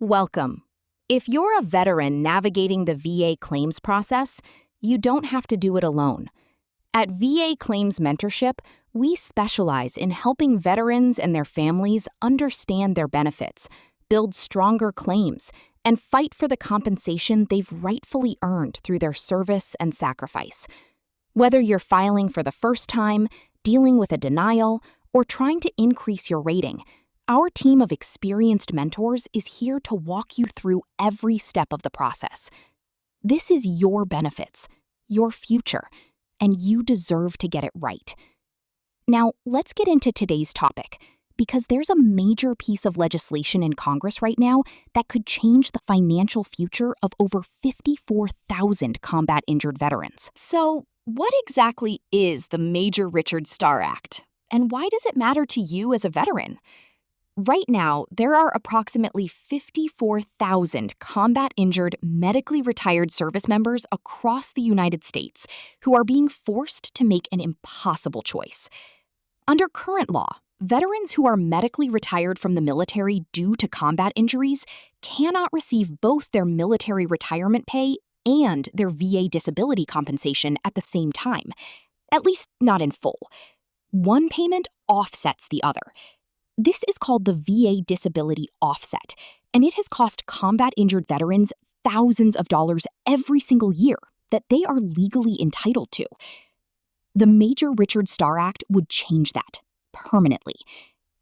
Welcome. If you're a veteran navigating the VA claims process, you don't have to do it alone. At VA Claims Mentorship, we specialize in helping veterans and their families understand their benefits, build stronger claims, and fight for the compensation they've rightfully earned through their service and sacrifice. Whether you're filing for the first time, dealing with a denial, or trying to increase your rating, our team of experienced mentors is here to walk you through every step of the process. This is your benefits, your future, and you deserve to get it right. Now, let's get into today's topic, because there's a major piece of legislation in Congress right now that could change the financial future of over 54,000 combat-injured veterans. So, what exactly is the Major Richard Starr Act, and why does it matter to you as a veteran? Right now, there are approximately 54,000 combat-injured, medically retired service members across the United States who are being forced to make an impossible choice. Under current law, veterans who are medically retired from the military due to combat injuries cannot receive both their military retirement pay and their VA disability compensation at the same time, at least not in full. One payment offsets the other. This is called the VA Disability Offset, and it has cost combat-injured veterans thousands of dollars every single year that they are legally entitled to. The Major Richard Starr Act would change that permanently.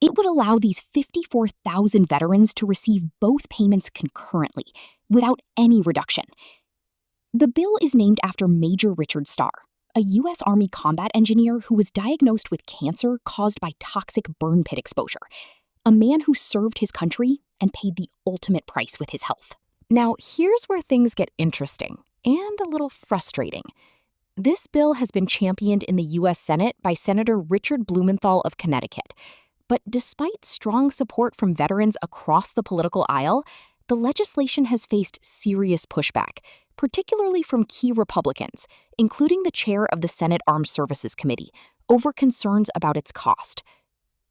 It would allow these 54,000 veterans to receive both payments concurrently, without any reduction. The bill is named after Major Richard Starr, a U.S. Army combat engineer who was diagnosed with cancer caused by toxic burn pit exposure, a man who served his country and paid the ultimate price with his health. Now, here's where things get interesting and a little frustrating. This bill has been championed in the U.S. Senate by Senator Richard Blumenthal of Connecticut. But despite strong support from veterans across the political aisle, the legislation has faced serious pushback, particularly from key Republicans, including the chair of the Senate Armed Services Committee, over concerns about its cost.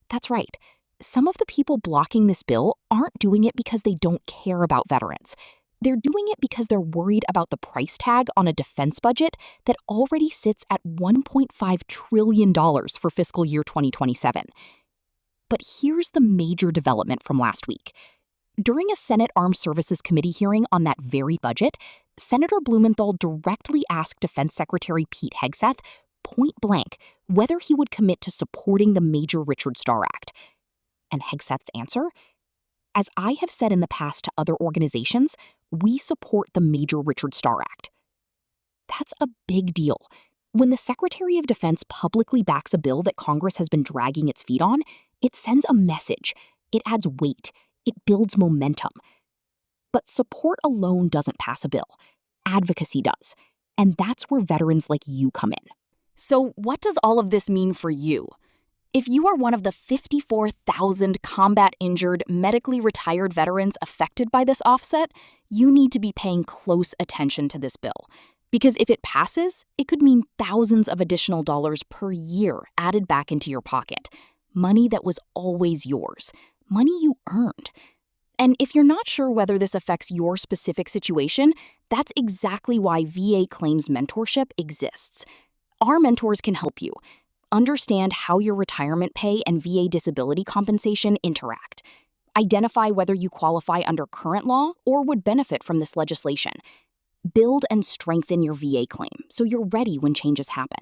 That's right. Some of the people blocking this bill aren't doing it because they don't care about veterans. They're doing it because they're worried about the price tag on a defense budget that already sits at $1.5 trillion for fiscal year 2027. But here's the major development from last week. During a Senate Armed Services Committee hearing on that very budget, Senator Blumenthal directly asked Defense Secretary Pete Hegseth, point blank, whether he would commit to supporting the Major Richard Starr Act. And Hegseth's answer? As I have said in the past to other organizations, we support the Major Richard Starr Act. That's a big deal. When the Secretary of Defense publicly backs a bill that Congress has been dragging its feet on, it sends a message. It adds weight. It builds momentum. But support alone doesn't pass a bill. Advocacy does. And that's where veterans like you come in. So what does all of this mean for you? If you are one of the 54,000 combat-injured, medically retired veterans affected by this offset, you need to be paying close attention to this bill. Because if it passes, it could mean thousands of additional dollars per year added back into your pocket. Money that was always yours. Money you earned. And if you're not sure whether this affects your specific situation, that's exactly why VA Claims Mentorship exists. Our mentors can help you understand how your retirement pay and VA disability compensation interact, identify whether you qualify under current law or would benefit from this legislation, build and strengthen your VA claim so you're ready when changes happen.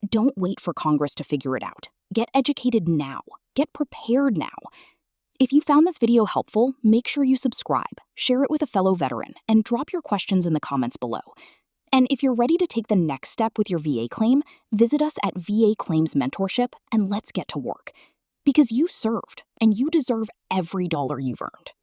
Don't wait for Congress to figure it out. Get educated now. Get prepared now. If you found this video helpful, make sure you subscribe, share it with a fellow veteran, and drop your questions in the comments below. And if you're ready to take the next step with your VA claim, visit us at VA Claims Mentorship and let's get to work. Because you served, and you deserve every dollar you've earned.